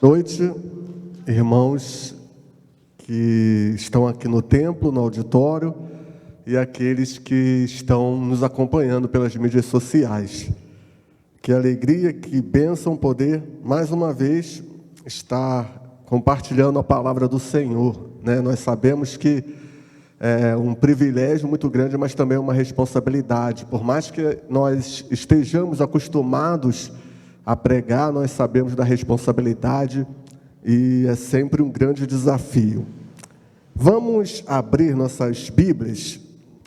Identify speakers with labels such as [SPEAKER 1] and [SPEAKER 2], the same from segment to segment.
[SPEAKER 1] Noite, irmãos que estão aqui no templo, no auditório, e aqueles que estão nos acompanhando pelas mídias sociais. Que alegria, que bênção poder, mais uma vez, estar compartilhando a palavra do Senhor, né? Nós sabemos que é um privilégio muito grande, mas também uma responsabilidade. Por mais que nós estejamos acostumados a pregar, nós sabemos da responsabilidade e é sempre um grande desafio. Vamos abrir nossas Bíblias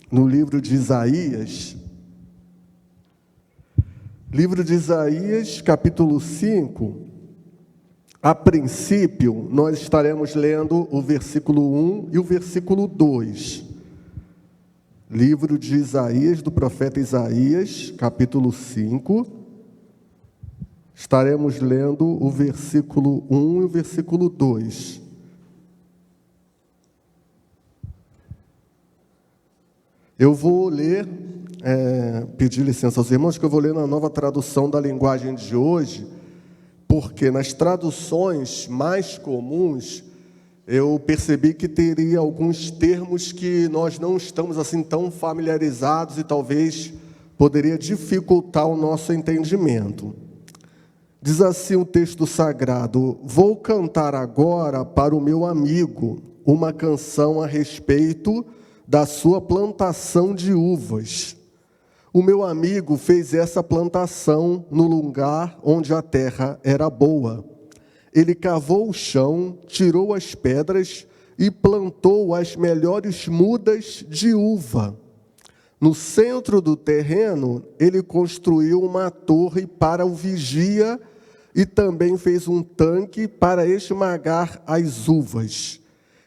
[SPEAKER 1] no livro de Isaías. Livro de Isaías, capítulo 5. A princípio, nós estaremos lendo o versículo 1 e o versículo 2. Livro de Isaías, do profeta Isaías, capítulo 5. Estaremos lendo o versículo 1 e o versículo 2. Eu vou ler, pedir licença aos irmãos, que eu vou ler na nova tradução da linguagem de hoje, porque nas traduções mais comuns, eu percebi que teria alguns termos que nós não estamos assim tão familiarizados e talvez poderia dificultar o nosso entendimento. Diz assim o texto sagrado: vou cantar agora para o meu amigo uma canção a respeito da sua plantação de uvas. O meu amigo fez essa plantação no lugar onde a terra era boa. Ele cavou o chão, tirou as pedras e plantou as melhores mudas de uva. No centro do terreno, ele construiu uma torre para o vigia e também fez um tanque para esmagar as uvas.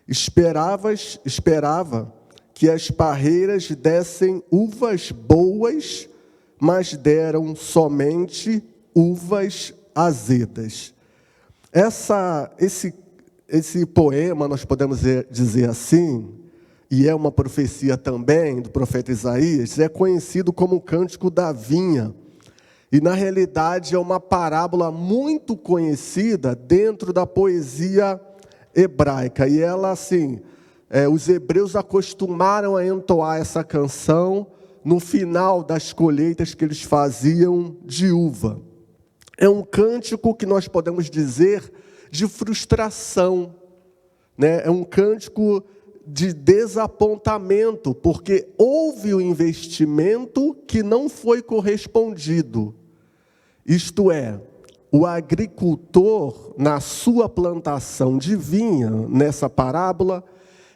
[SPEAKER 1] Esperava que as parreiras dessem uvas boas, mas deram somente uvas azedas. Esse poema, nós podemos dizer assim, e é uma profecia também do profeta Isaías, é conhecido como o Cântico da Vinha. E, na realidade, é uma parábola muito conhecida dentro da poesia hebraica. E ela, assim, os hebreus acostumaram a entoar essa canção no final das colheitas que eles faziam de uva. É um cântico que nós podemos dizer de frustração, né? É um cântico de desapontamento, porque houve um investimento que não foi correspondido. Isto é, o agricultor, na sua plantação de vinha, nessa parábola,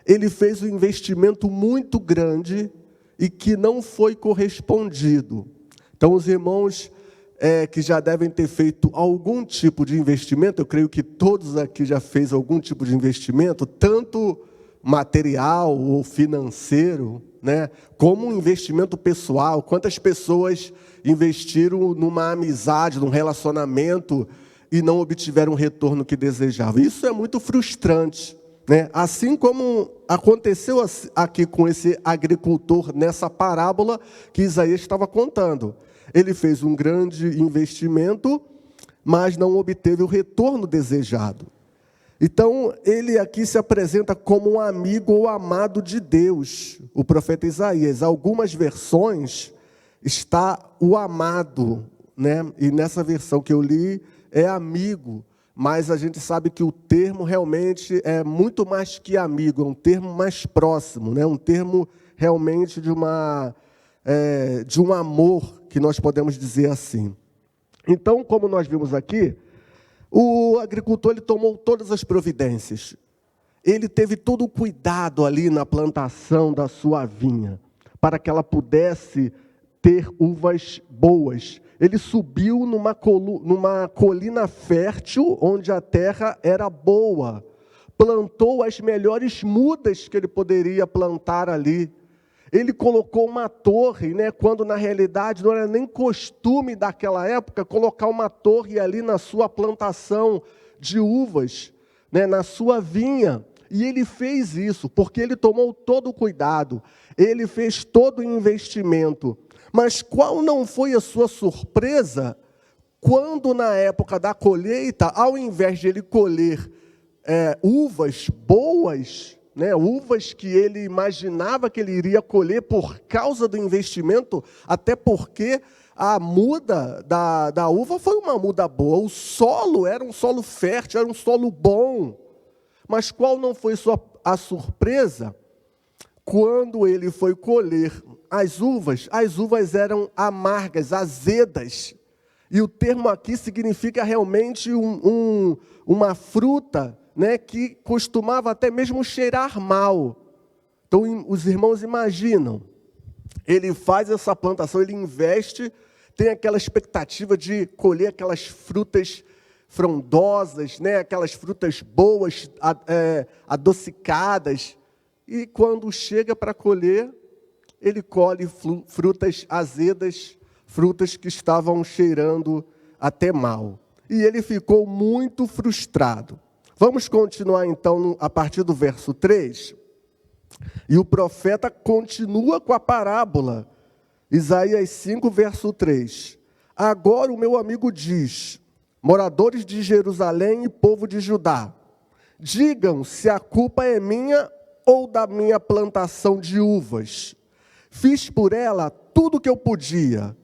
[SPEAKER 1] ele fez um investimento muito grande e que não foi correspondido. Então, os irmãos que já devem ter feito algum tipo de investimento, eu creio que todos aqui já fez algum tipo de investimento, tanto material ou financeiro, né, como um investimento pessoal. Quantas pessoas investiram numa amizade, num relacionamento e não obtiveram o retorno que desejavam? Isso é muito frustrante, né? Assim como aconteceu aqui com esse agricultor nessa parábola que Isaías estava contando. Ele fez um grande investimento, mas não obteve o retorno desejado. Então, ele aqui se apresenta como um amigo ou amado de Deus, o profeta Isaías. Algumas versões está o amado, né? E nessa versão que eu li é amigo, mas a gente sabe que o termo realmente é muito mais que amigo, é um termo mais próximo, né? Um termo realmente de um amor, que nós podemos dizer assim. Então, como nós vimos aqui, o agricultor ele tomou todas as providências. Ele teve todo o cuidado ali na plantação da sua vinha, para que ela pudesse ter uvas boas. Ele subiu numa colina fértil, onde a terra era boa. Plantou as melhores mudas que ele poderia plantar ali. Ele colocou uma torre, né, quando na realidade não era nem costume daquela época colocar uma torre ali na sua plantação de uvas, né, na sua vinha. E ele fez isso porque ele tomou todo o cuidado, ele fez todo o investimento. Mas qual não foi a sua surpresa quando na época da colheita, ao invés de ele colher uvas boas, né, uvas que ele imaginava que ele iria colher por causa do investimento, até porque a muda da uva foi uma muda boa, o solo era um solo fértil, era um solo bom. Mas qual não foi a surpresa? Quando ele foi colher as uvas eram amargas, azedas. E o termo aqui significa realmente uma fruta, né, que costumava até mesmo cheirar mal. Então, os irmãos imaginam, ele faz essa plantação, ele investe, tem aquela expectativa de colher aquelas frutas frondosas, né, aquelas frutas boas, adocicadas. E quando chega para colher, ele colhe frutas azedas, frutas que estavam cheirando até mal. E ele ficou muito frustrado. Vamos continuar então a partir do verso 3. E o profeta continua com a parábola. Isaías 5, verso 3. Agora o meu amigo diz: moradores de Jerusalém e povo de Judá, digam se a culpa é minha ou da minha plantação de uvas. Fiz por ela tudo o que eu podia.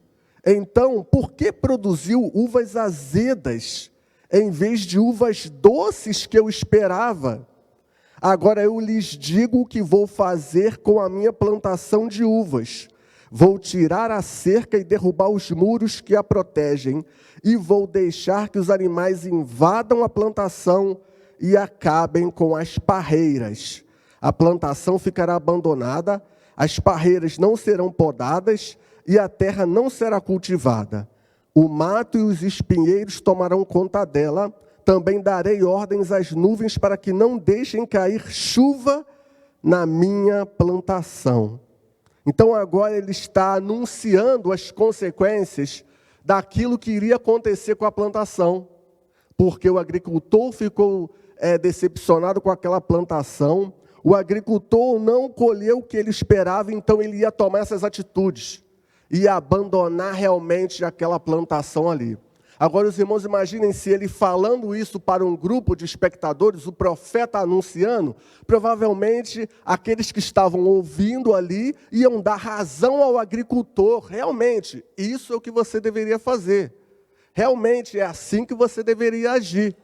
[SPEAKER 1] Então, por que produziu uvas azedas, em vez de uvas doces que eu esperava? Agora eu lhes digo o que vou fazer com a minha plantação de uvas. Vou tirar a cerca e derrubar os muros que a protegem, e vou deixar que os animais invadam a plantação e acabem com as parreiras. A plantação ficará abandonada, as parreiras não serão podadas e a terra não será cultivada. O mato e os espinheiros tomarão conta dela. Também darei ordens às nuvens para que não deixem cair chuva na minha plantação. Então agora ele está anunciando as consequências daquilo que iria acontecer com a plantação. Porque o agricultor ficou decepcionado com aquela plantação. O agricultor não colheu o que ele esperava, então ele ia tomar essas atitudes. Ia abandonar realmente aquela plantação ali. Agora os irmãos imaginem se ele falando isso para um grupo de espectadores, o profeta anunciando, provavelmente aqueles que estavam ouvindo ali iam dar razão ao agricultor. Realmente, isso é o que você deveria fazer. Realmente é assim que você deveria agir.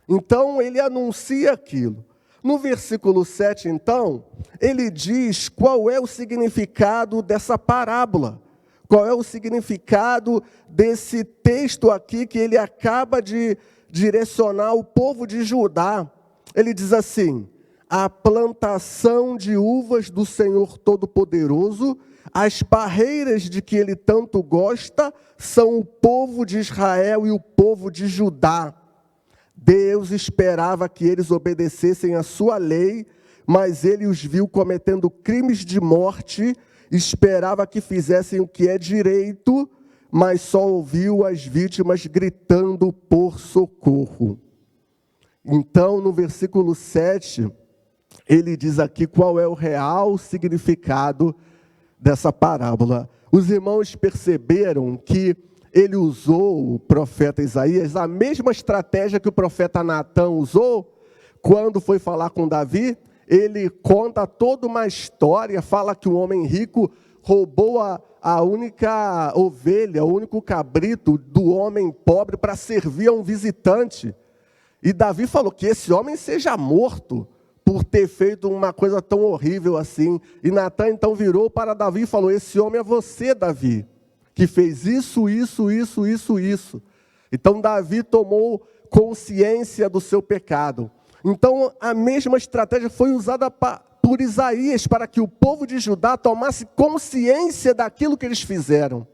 [SPEAKER 1] Então ele anuncia aquilo. No versículo 7, então, ele diz qual é o significado dessa parábola. Qual é o significado desse texto aqui que ele acaba de direcionar o povo de Judá? Ele diz assim: a plantação de uvas do Senhor Todo-Poderoso, as parreiras de que ele tanto gosta, são o povo de Israel e o povo de Judá. Deus esperava que eles obedecessem a sua lei, mas ele os viu cometendo crimes de morte. Esperava que fizessem o que é direito, mas só ouviu as vítimas gritando por socorro. Então, no versículo 7, ele diz aqui qual é o real significado dessa parábola. Os irmãos perceberam que ele usou, o profeta Isaías, a mesma estratégia que o profeta Natã usou quando foi falar com Davi. Ele conta toda uma história, fala que um homem rico roubou a única ovelha, o único cabrito do homem pobre para servir a um visitante. E Davi falou que esse homem seja morto por ter feito uma coisa tão horrível assim. E Natã então virou para Davi e falou: esse homem é você, Davi, que fez isso. Então Davi tomou consciência do seu pecado. Então a mesma estratégia foi usada por Isaías para que o povo de Judá tomasse consciência daquilo que eles fizeram.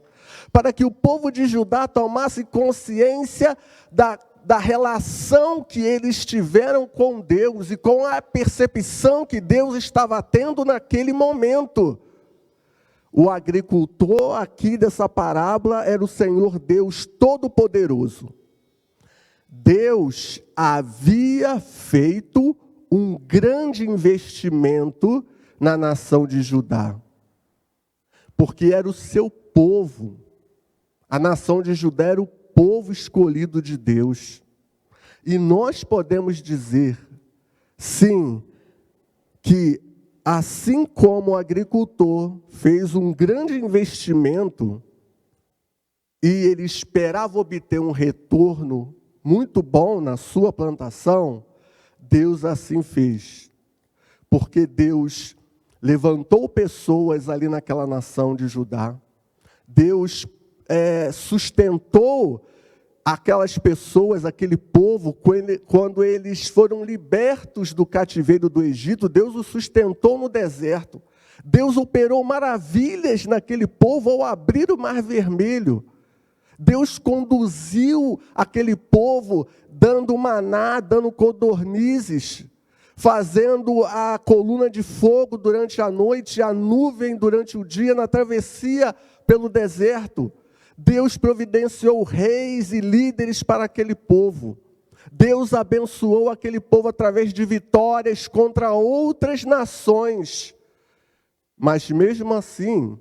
[SPEAKER 1] Para que o povo de Judá tomasse consciência da relação que eles tiveram com Deus e com a percepção que Deus estava tendo naquele momento. O agricultor aqui dessa parábola era o Senhor Deus Todo-Poderoso. Deus havia feito um grande investimento na nação de Judá, porque era o seu povo. A nação de Judá era o povo escolhido de Deus. E nós podemos dizer, sim, que assim como o agricultor fez um grande investimento e ele esperava obter um retorno muito bom na sua plantação, Deus assim fez. Porque Deus levantou pessoas ali naquela nação de Judá. Deus sustentou aquelas pessoas, aquele povo, quando eles foram libertos do cativeiro do Egito. Deus os sustentou no deserto. Deus operou maravilhas naquele povo ao abrir o Mar Vermelho. Deus conduziu aquele povo dando maná, dando codornizes, fazendo a coluna de fogo durante a noite, a nuvem durante o dia, na travessia pelo deserto. Deus providenciou reis e líderes para aquele povo. Deus abençoou aquele povo através de vitórias contra outras nações. Mas mesmo assim,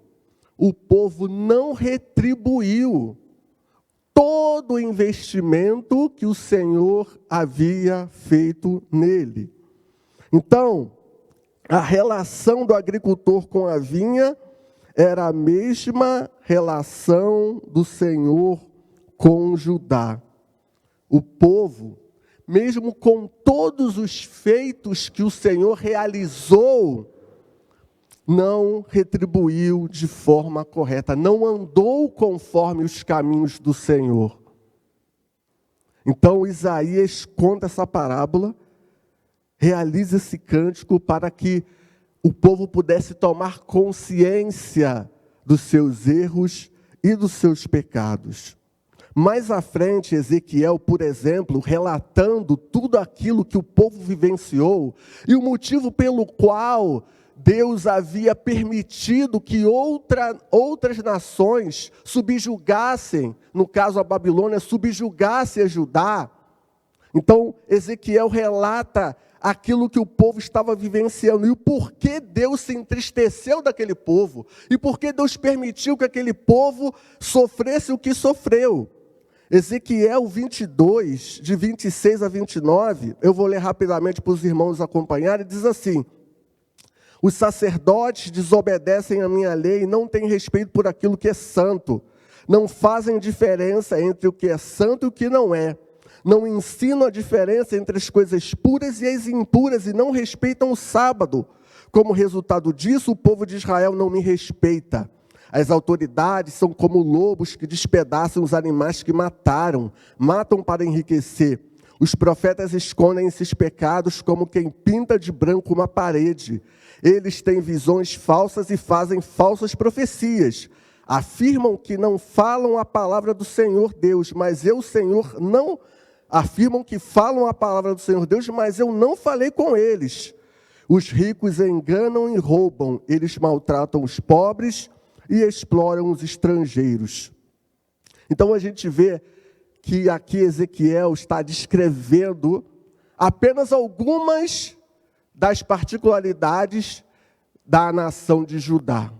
[SPEAKER 1] o povo não retribuiu todo o investimento que o Senhor havia feito nele. Então, a relação do agricultor com a vinha era a mesma relação do Senhor com Judá. O povo, mesmo com todos os feitos que o Senhor realizou, não retribuiu de forma correta, não andou conforme os caminhos do Senhor. Então Isaías conta essa parábola, realiza esse cântico para que o povo pudesse tomar consciência dos seus erros e dos seus pecados. Mais à frente, Ezequiel, por exemplo, relatando tudo aquilo que o povo vivenciou e o motivo pelo qual Deus havia permitido que outras nações subjugassem, no caso a Babilônia, subjugasse a Judá. Então, Ezequiel relata aquilo que o povo estava vivenciando e o porquê Deus se entristeceu daquele povo e porquê Deus permitiu que aquele povo sofresse o que sofreu. Ezequiel 22, de 26 a 29, eu vou ler rapidamente para os irmãos acompanharem, diz assim: os sacerdotes desobedecem a minha lei e não têm respeito por aquilo que é santo. Não fazem diferença entre o que é santo e o que não é. Não ensinam a diferença entre as coisas puras e as impuras e não respeitam o sábado. Como resultado disso, o povo de Israel não me respeita. As autoridades são como lobos que despedaçam os animais que matam para enriquecer. Os profetas escondem esses pecados como quem pinta de branco uma parede. Eles têm visões falsas e fazem falsas profecias. Afirmam que não falam a palavra do Senhor Deus, mas eu, Senhor, não... Afirmam que falam a palavra do Senhor Deus, mas eu não falei com eles. Os ricos enganam e roubam. Eles maltratam os pobres e exploram os estrangeiros. Então a gente vê que aqui Ezequiel está descrevendo apenas algumas das particularidades da nação de Judá.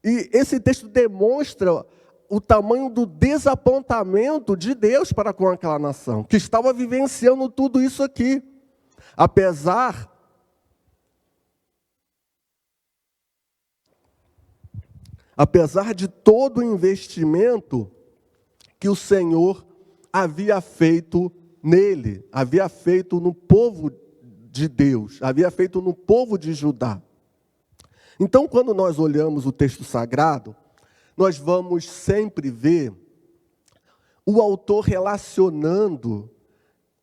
[SPEAKER 1] E esse texto demonstra o tamanho do desapontamento de Deus para com aquela nação, que estava vivenciando tudo isso aqui. Apesar de todo o investimento que o Senhor havia feito nele, havia feito no povo de Deus, havia feito no povo de Judá. Então, quando nós olhamos o texto sagrado, nós vamos sempre ver o autor relacionando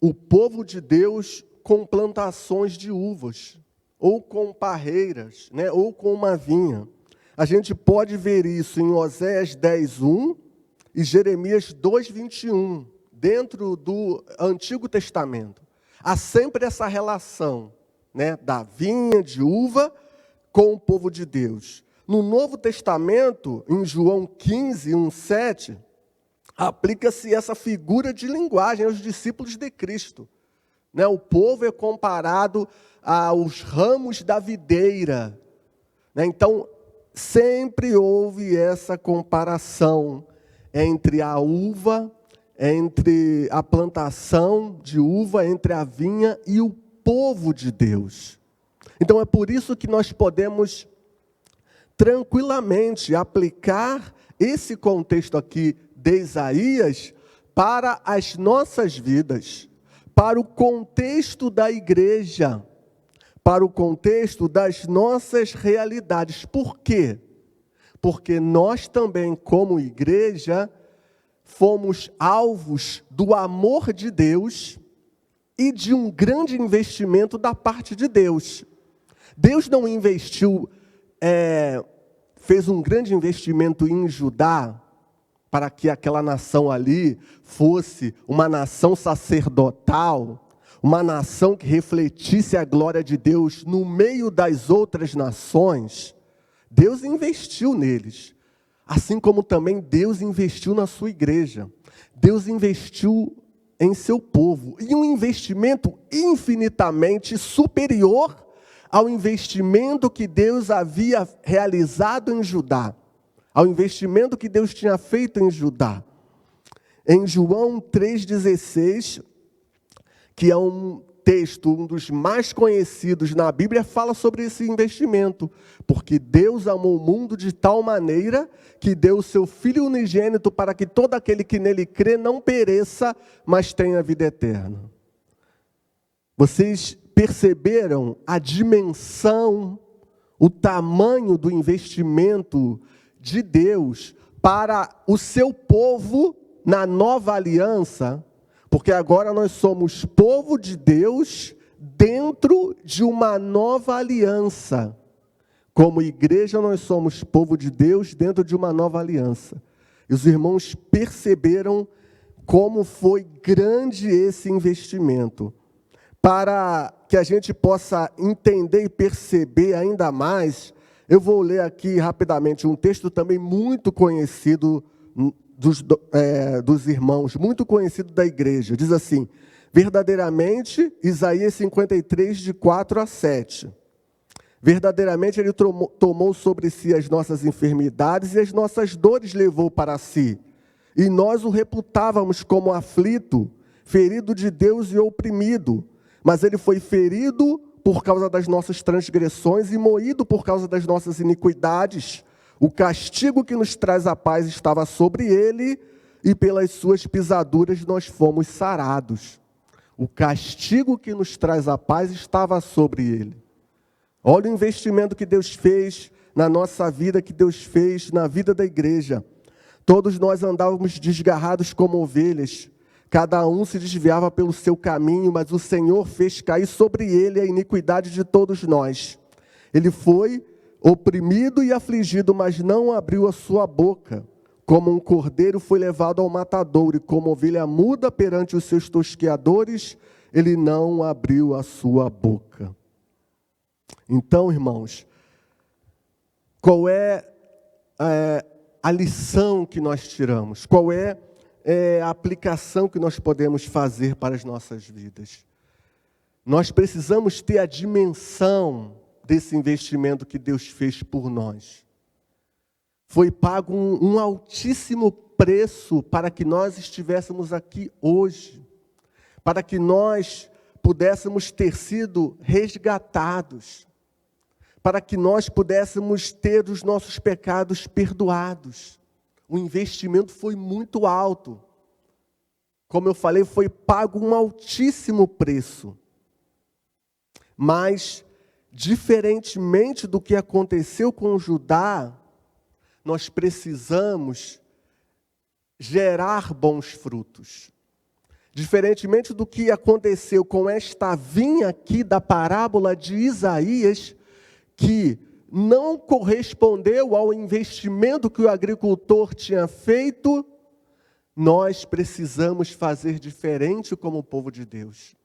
[SPEAKER 1] o povo de Deus com plantações de uvas, ou com parreiras, né, ou com uma vinha. A gente pode ver isso em Oséias 10:1 e Jeremias 2:21, dentro do Antigo Testamento. Há sempre essa relação, né, da vinha de uva com o povo de Deus. No Novo Testamento, em João 15:1-7, aplica-se essa figura de linguagem aos discípulos de Cristo. Né? O povo é comparado aos ramos da videira. Né? Então, sempre houve essa comparação entre a uva, entre a plantação de uva, entre a vinha e o povo de Deus. Então é por isso que nós podemos tranquilamente aplicar esse contexto aqui de Isaías para as nossas vidas, para o contexto da igreja, para o contexto das nossas realidades. Por quê? Porque nós também, como igreja, fomos alvos do amor de Deus e de um grande investimento da parte de Deus. Deus não investiu, fez um grande investimento em Judá, para que aquela nação ali fosse uma nação sacerdotal, uma nação que refletisse a glória de Deus no meio das outras nações. Deus investiu neles, assim como também Deus investiu na sua igreja. Deus investiu em seu povo, e um investimento infinitamente superior ao investimento que Deus havia realizado em Judá, ao investimento que Deus tinha feito em Judá. Em João 3,16, que é um texto, um dos mais conhecidos na Bíblia, fala sobre esse investimento. Porque Deus amou o mundo de tal maneira que deu o seu Filho unigênito para que todo aquele que nele crê não pereça, mas tenha vida eterna. Vocês perceberam a dimensão, o tamanho do investimento de Deus para o seu povo na nova aliança? Porque agora nós somos povo de Deus dentro de uma nova aliança. Como igreja, nós somos povo de Deus dentro de uma nova aliança. E os irmãos perceberam como foi grande esse investimento. Para que a gente possa entender e perceber ainda mais, eu vou ler aqui rapidamente um texto também muito conhecido dos irmãos, muito conhecido da igreja. Diz assim: verdadeiramente, Isaías 53, de 4 a 7. Verdadeiramente ele tomou sobre si as nossas enfermidades e as nossas dores levou para si. E nós o reputávamos como aflito, ferido de Deus e oprimido. Mas ele foi ferido por causa das nossas transgressões e moído por causa das nossas iniquidades. O castigo que nos traz a paz estava sobre ele, e pelas suas pisaduras nós fomos sarados. O castigo que nos traz a paz estava sobre ele. Olha o investimento que Deus fez na nossa vida, que Deus fez na vida da igreja. Todos nós andávamos desgarrados como ovelhas, cada um se desviava pelo seu caminho, mas o Senhor fez cair sobre ele a iniquidade de todos nós. Ele foi oprimido e afligido, mas não abriu a sua boca. Como um cordeiro foi levado ao matadouro, e como ovelha muda perante os seus tosqueadores, ele não abriu a sua boca. Então, irmãos, qual é a lição que nós tiramos? Qual é a aplicação que nós podemos fazer para as nossas vidas? Nós precisamos ter a dimensão desse investimento que Deus fez por nós. Foi pago um altíssimo preço para que nós estivéssemos aqui hoje, para que nós pudéssemos ter sido resgatados, para que nós pudéssemos ter os nossos pecados perdoados. O investimento foi muito alto. Como eu falei, foi pago um altíssimo preço. Mas, diferentemente do que aconteceu com Judá, nós precisamos gerar bons frutos. Diferentemente do que aconteceu com esta vinha aqui da parábola de Isaías, que não correspondeu ao investimento que o agricultor tinha feito, nós precisamos fazer diferente como o povo de Deus.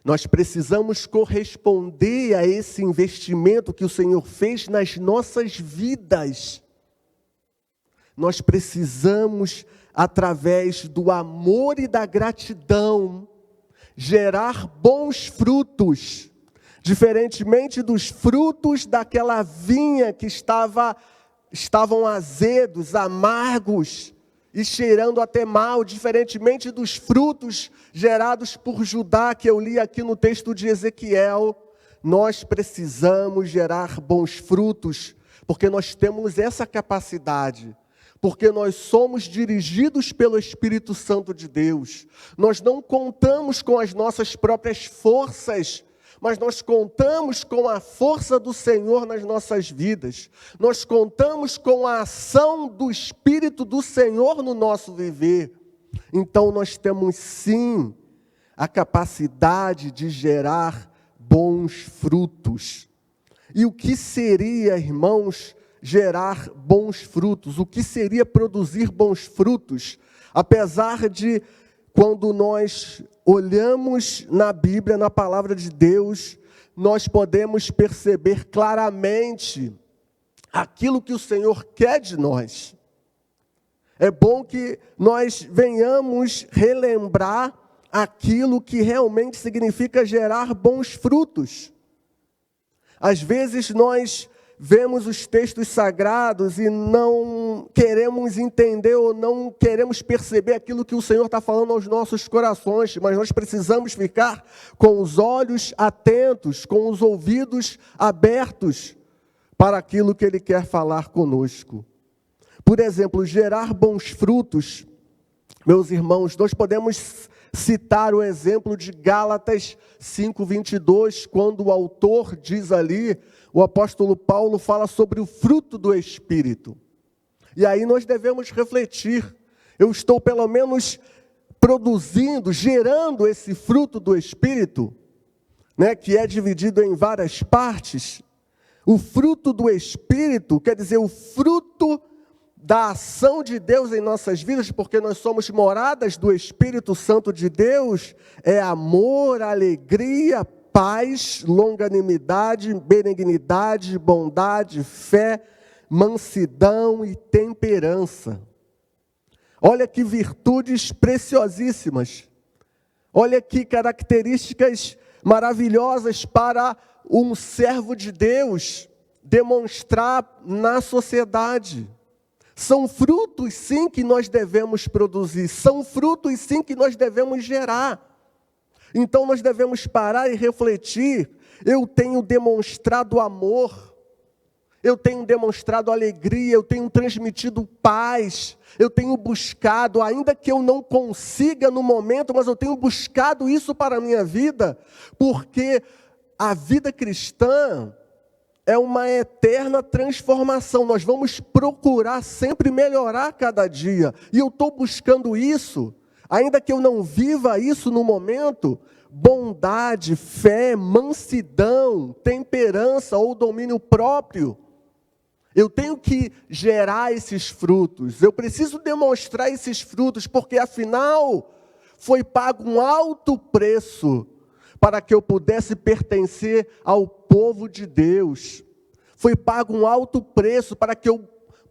[SPEAKER 1] Nós precisamos corresponder a esse investimento que o Senhor fez nas nossas vidas. Nós precisamos, através do amor e da gratidão, gerar bons frutos, diferentemente dos frutos daquela vinha que estavam azedos, amargos, e cheirando até mal, diferentemente dos frutos gerados por Judá, que eu li aqui no texto de Ezequiel. Nós precisamos gerar bons frutos, porque nós temos essa capacidade, porque nós somos dirigidos pelo Espírito Santo de Deus. Nós não contamos com as nossas próprias forças, mas nós contamos com a força do Senhor nas nossas vidas. Nós contamos com a ação do Espírito do Senhor no nosso viver. Então nós temos sim a capacidade de gerar bons frutos. E o que seria, irmãos, gerar bons frutos? O que seria produzir bons frutos? Apesar de, quando nós olhamos na Bíblia, na palavra de Deus, nós podemos perceber claramente aquilo que o Senhor quer de nós. É bom que nós venhamos relembrar aquilo que realmente significa gerar bons frutos. Às vezes nós vemos os textos sagrados e não queremos entender ou não queremos perceber aquilo que o Senhor está falando aos nossos corações, mas nós precisamos ficar com os olhos atentos, com os ouvidos abertos para aquilo que Ele quer falar conosco. Por exemplo, gerar bons frutos, meus irmãos, nós podemos citar o exemplo de Gálatas 5:22, quando o autor diz ali, o apóstolo Paulo fala sobre o fruto do Espírito. E aí nós devemos refletir, eu estou pelo menos produzindo, gerando esse fruto do Espírito, né, que é dividido em várias partes. O fruto do Espírito quer dizer o fruto da ação de Deus em nossas vidas, porque nós somos moradas do Espírito Santo de Deus, é amor, alegria, paz, longanimidade, benignidade, bondade, fé, mansidão e temperança. Olha que virtudes preciosíssimas. Olha que características maravilhosas para um servo de Deus demonstrar na sociedade. São frutos, sim, que nós devemos produzir. São frutos, sim, que nós devemos gerar. Então, nós devemos parar e refletir. Eu tenho demonstrado amor. Eu tenho demonstrado alegria. Eu tenho transmitido paz. Eu tenho buscado, ainda que eu não consiga no momento, mas eu tenho buscado isso para a minha vida. Porque a vida cristã é uma eterna transformação. Nós vamos procurar sempre melhorar cada dia. E eu estou buscando isso, ainda que eu não viva isso no momento, bondade, fé, mansidão, temperança ou domínio próprio. Eu tenho que gerar esses frutos. Eu preciso demonstrar esses frutos, porque afinal foi pago um alto preço para que eu pudesse pertencer ao povo de Deus. Foi pago um alto preço para que eu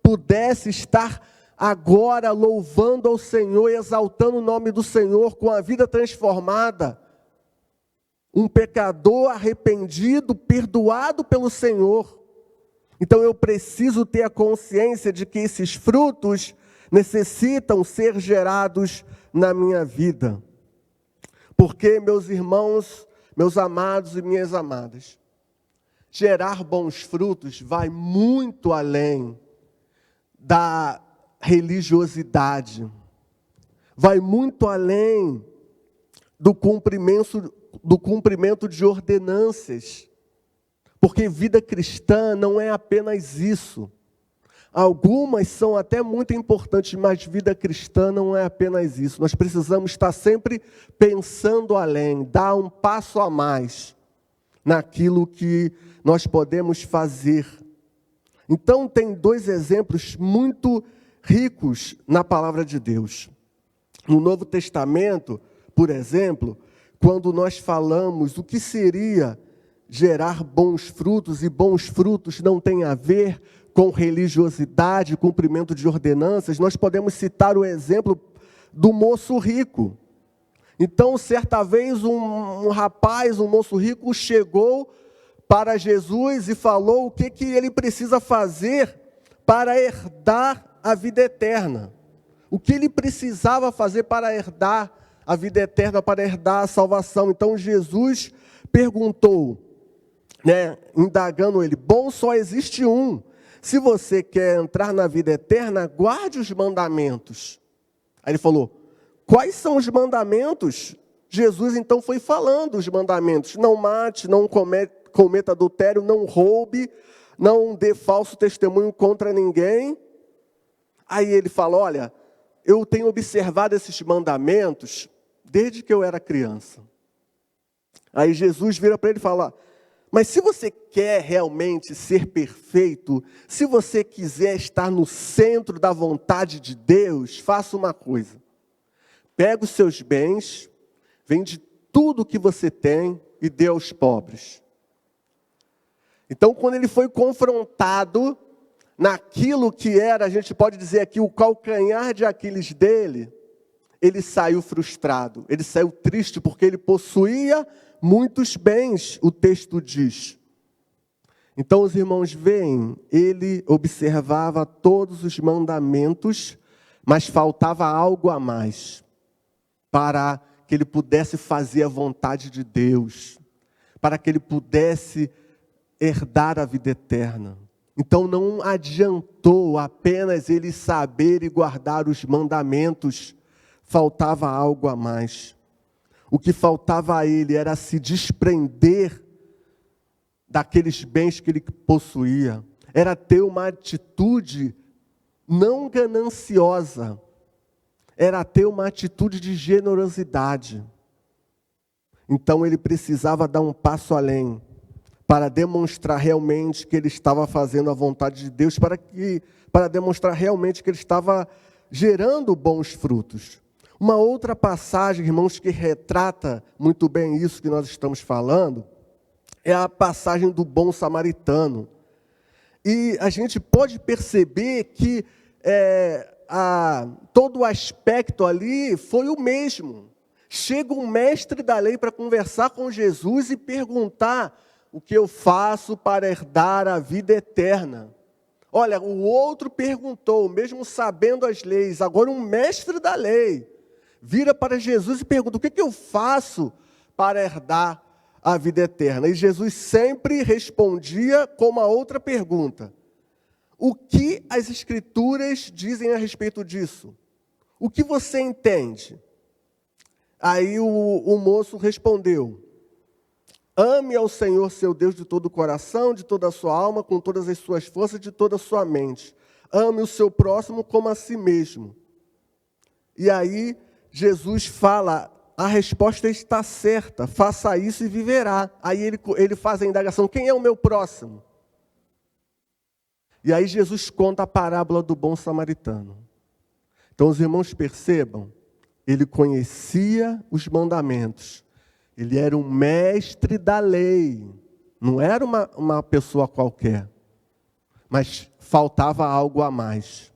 [SPEAKER 1] pudesse estar agora louvando ao Senhor e exaltando o nome do Senhor com a vida transformada. Um pecador arrependido, perdoado pelo Senhor. Então eu preciso ter a consciência de que esses frutos necessitam ser gerados na minha vida. Porque, meus irmãos, meus amados e minhas amadas, gerar bons frutos vai muito além da religiosidade, vai muito além do cumprimento de ordenâncias, porque vida cristã não é apenas isso. Algumas são até muito importantes, mas vida cristã não é apenas isso. Nós precisamos estar sempre pensando além, dar um passo a mais naquilo que nós podemos fazer. Então, tem dois exemplos muito ricos na palavra de Deus. No Novo Testamento, por exemplo, quando nós falamos o que seria gerar bons frutos, e bons frutos não tem a ver com religiosidade, cumprimento de ordenanças, nós podemos citar o exemplo do moço rico. Então, certa vez, um moço rico, chegou para Jesus e falou o que ele precisa fazer para herdar a vida eterna. o que ele precisava fazer para herdar a vida eterna, para herdar a salvação. Então Jesus perguntou, indagando ele, bom, só existe um. Se você quer entrar na vida eterna, guarde os mandamentos. Aí ele falou, quais são os mandamentos? Jesus então foi falando os mandamentos. Não mate, não cometa adultério, não roube, não dê falso testemunho contra ninguém. Aí ele fala, olha, eu tenho observado esses mandamentos desde que eu era criança. Aí Jesus vira para ele e fala, mas se você quer realmente ser perfeito, se você quiser estar no centro da vontade de Deus, faça uma coisa. Pega os seus bens, vende tudo que você tem e dê aos pobres. Então, quando ele foi confrontado naquilo que era, a gente pode dizer aqui, o calcanhar de Aquiles dele, ele saiu frustrado, ele saiu triste, porque ele possuía muitos bens, o texto diz. Então os irmãos veem, ele observava todos os mandamentos, mas faltava algo a mais, para que ele pudesse fazer a vontade de Deus, para que ele pudesse herdar a vida eterna. Então não adiantou apenas ele saber e guardar os mandamentos, faltava algo a mais. O que faltava a ele era se desprender daqueles bens que ele possuía. Era ter uma atitude não gananciosa. Era ter uma atitude de generosidade. Então ele precisava dar um passo além, para demonstrar realmente que ele estava fazendo a vontade de Deus, para demonstrar realmente que ele estava gerando bons frutos. Uma outra passagem, irmãos, que retrata muito bem isso que nós estamos falando, é a passagem do bom samaritano. E a gente pode perceber que todo o aspecto ali foi o mesmo. Chega um mestre da lei para conversar com Jesus e perguntar o que eu faço para herdar a vida eterna. Olha, o outro perguntou, mesmo sabendo as leis, agora um mestre da lei vira para Jesus e pergunta, o que eu faço para herdar a vida eterna? E Jesus sempre respondia com uma outra pergunta. O que as Escrituras dizem a respeito disso? O que você entende? Aí o moço respondeu, ame ao Senhor seu Deus de todo o coração, de toda a sua alma, com todas as suas forças, de toda a sua mente. Ame o seu próximo como a si mesmo. E aí Jesus fala, a resposta está certa, faça isso e viverá. Aí ele faz a indagação, quem é o meu próximo? E aí Jesus conta a parábola do bom samaritano. Então os irmãos percebam, ele conhecia os mandamentos, ele era um mestre da lei, não era uma pessoa qualquer, mas faltava algo a mais.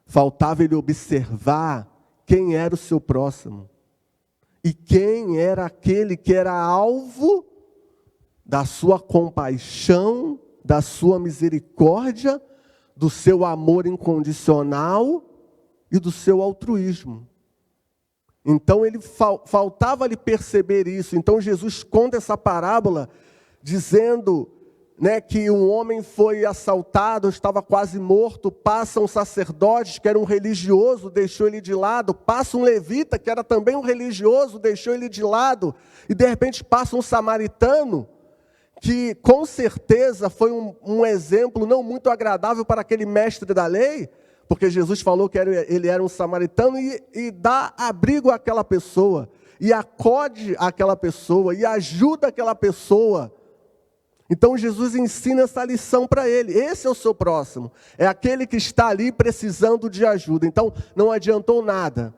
[SPEAKER 1] Faltava ele observar quem era o seu próximo. E quem era aquele que era alvo da sua compaixão, da sua misericórdia, do seu amor incondicional e do seu altruísmo. Então faltava lhe perceber isso. Então Jesus conta essa parábola dizendo, que um homem foi assaltado, estava quase morto, passa um sacerdote que era um religioso, deixou ele de lado, passa um levita que era também um religioso, deixou ele de lado, e de repente passa um samaritano, que com certeza foi um exemplo não muito agradável para aquele mestre da lei, porque Jesus falou que ele era um samaritano e dá abrigo àquela pessoa, e acode aquela pessoa, e ajuda aquela pessoa. Então Jesus ensina essa lição para ele. Esse é o seu próximo. É aquele que está ali precisando de ajuda. Então não adiantou nada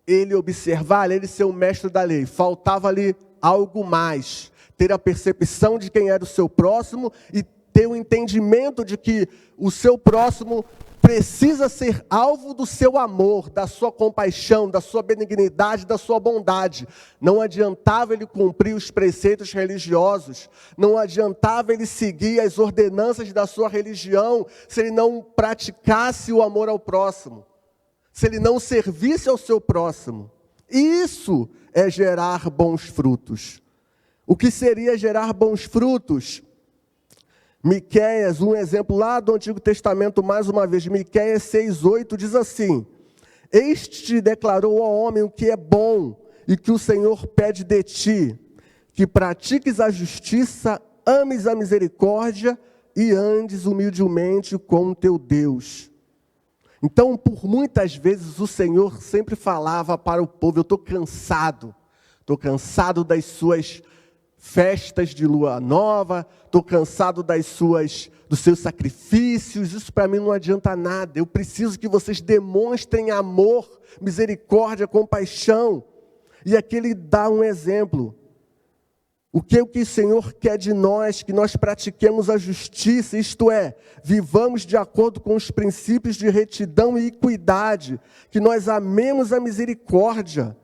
[SPEAKER 1] ele observar, ele ser o mestre da lei. Faltava-lhe algo mais. Ter a percepção de quem era o seu próximo e ter o entendimento de que o seu próximo precisa ser alvo do seu amor, da sua compaixão, da sua benignidade, da sua bondade. Não adiantava ele cumprir os preceitos religiosos, não adiantava ele seguir as ordenanças da sua religião, se ele não praticasse o amor ao próximo. se ele não servisse ao seu próximo. Isso é gerar bons frutos. O que seria gerar bons frutos? Miqueias, um exemplo lá do Antigo Testamento, mais uma vez, Miqueias 6,8 diz assim: Este declarou ao homem o que é bom e que o Senhor pede de ti, que pratiques a justiça, ames a misericórdia e andes humildemente com o teu Deus. Então, por muitas vezes, o Senhor sempre falava para o povo: eu estou cansado das suas festas de lua nova, estou cansado dos seus sacrifícios, isso para mim não adianta nada, eu preciso que vocês demonstrem amor, misericórdia, compaixão. E aqui ele dá um exemplo. O que o Senhor quer de nós? Que nós pratiquemos a justiça, isto é, vivamos de acordo com os princípios de retidão e equidade, que nós amemos a misericórdia,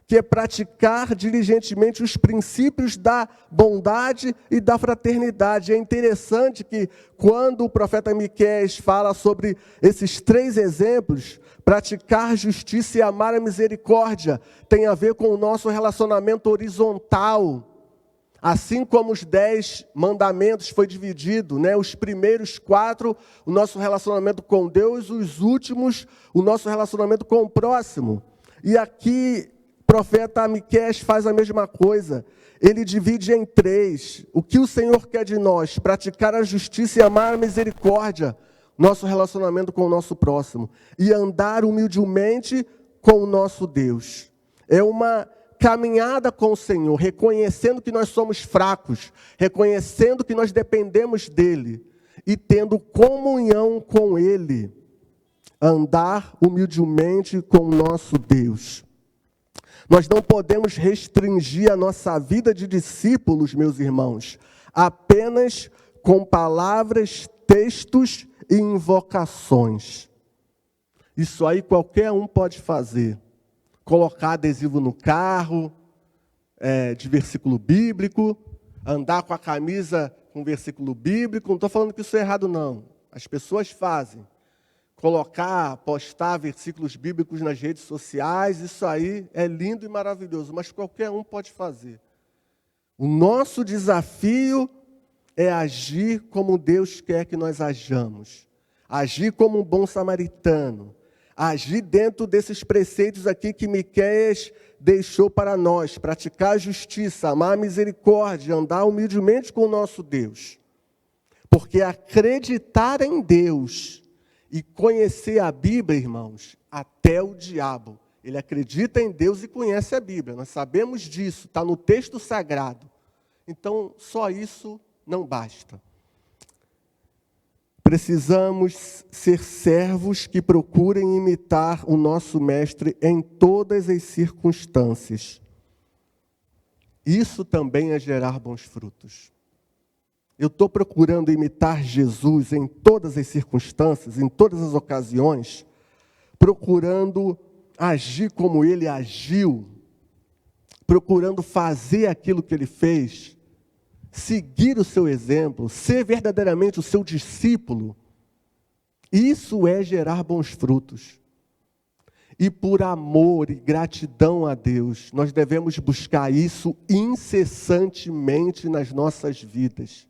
[SPEAKER 1] que é praticar diligentemente os princípios da bondade e da fraternidade. É interessante que quando o profeta Miqueias fala sobre esses 3 exemplos, praticar justiça e amar a misericórdia, tem a ver com o nosso relacionamento horizontal. Assim como os 10 mandamentos foi dividido, os primeiros 4, o nosso relacionamento com Deus, os últimos, o nosso relacionamento com o próximo. E aqui o profeta Miqueias faz a mesma coisa. Ele divide em 3. O que o Senhor quer de nós? Praticar a justiça e amar a misericórdia, nosso relacionamento com o nosso próximo. E andar humildemente com o nosso Deus. É uma caminhada com o Senhor, reconhecendo que nós somos fracos, reconhecendo que nós dependemos dEle e tendo comunhão com Ele. Andar humildemente com o nosso Deus. Nós não podemos restringir a nossa vida de discípulos, meus irmãos, apenas com palavras, textos e invocações. Isso aí qualquer um pode fazer. Colocar adesivo no carro, de versículo bíblico, andar com a camisa com versículo bíblico. Não estou falando que isso é errado, não. As pessoas fazem. Postar versículos bíblicos nas redes sociais, isso aí é lindo e maravilhoso, mas qualquer um pode fazer. O nosso desafio é agir como Deus quer que nós hajamos. Agir como um bom samaritano. Agir dentro desses preceitos aqui que Miqueias deixou para nós. Praticar a justiça, amar a misericórdia, andar humildemente com o nosso Deus. Porque acreditar em Deus e conhecer a Bíblia, irmãos, até o diabo, ele acredita em Deus e conhece a Bíblia. Nós sabemos disso, está no texto sagrado. Então, só isso não basta. Precisamos ser servos que procurem imitar o nosso Mestre em todas as circunstâncias. Isso também é gerar bons frutos. Eu estou procurando imitar Jesus em todas as circunstâncias, em todas as ocasiões, procurando agir como Ele agiu, procurando fazer aquilo que Ele fez, seguir o seu exemplo, ser verdadeiramente o seu discípulo. Isso é gerar bons frutos. E por amor e gratidão a Deus, nós devemos buscar isso incessantemente nas nossas vidas.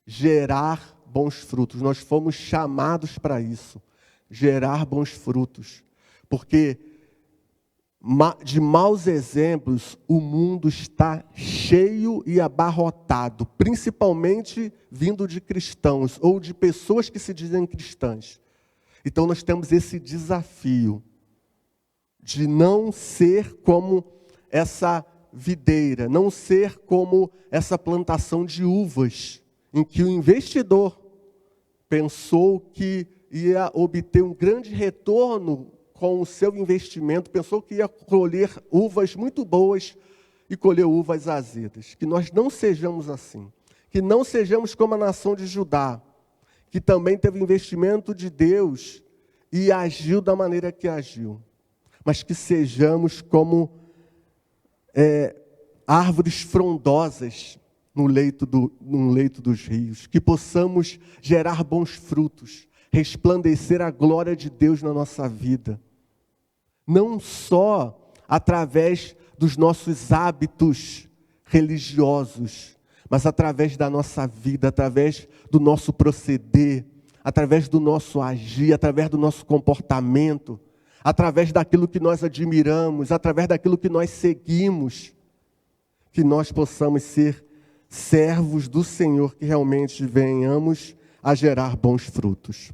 [SPEAKER 1] Gerar bons frutos. Nós fomos chamados para isso. Gerar bons frutos. Porque de maus exemplos, o mundo está cheio e abarrotado, principalmente vindo de cristãos ou de pessoas que se dizem cristãs. Então nós temos esse desafio de não ser como essa videira, não ser como essa plantação de uvas, em que o investidor pensou que ia obter um grande retorno com o seu investimento, pensou que ia colher uvas muito boas e colher uvas azedas. Que nós não sejamos assim. Que não sejamos como a nação de Judá, que também teve investimento de Deus e agiu da maneira que agiu. Mas que sejamos como árvores frondosas no leito dos rios. Que possamos gerar bons frutos, resplandecer a glória de Deus na nossa vida. Não só através dos nossos hábitos religiosos, mas através da nossa vida, através do nosso proceder, através do nosso agir, através do nosso comportamento, através daquilo que nós admiramos, através daquilo que nós seguimos, que nós possamos ser servos do Senhor, que realmente venhamos a gerar bons frutos.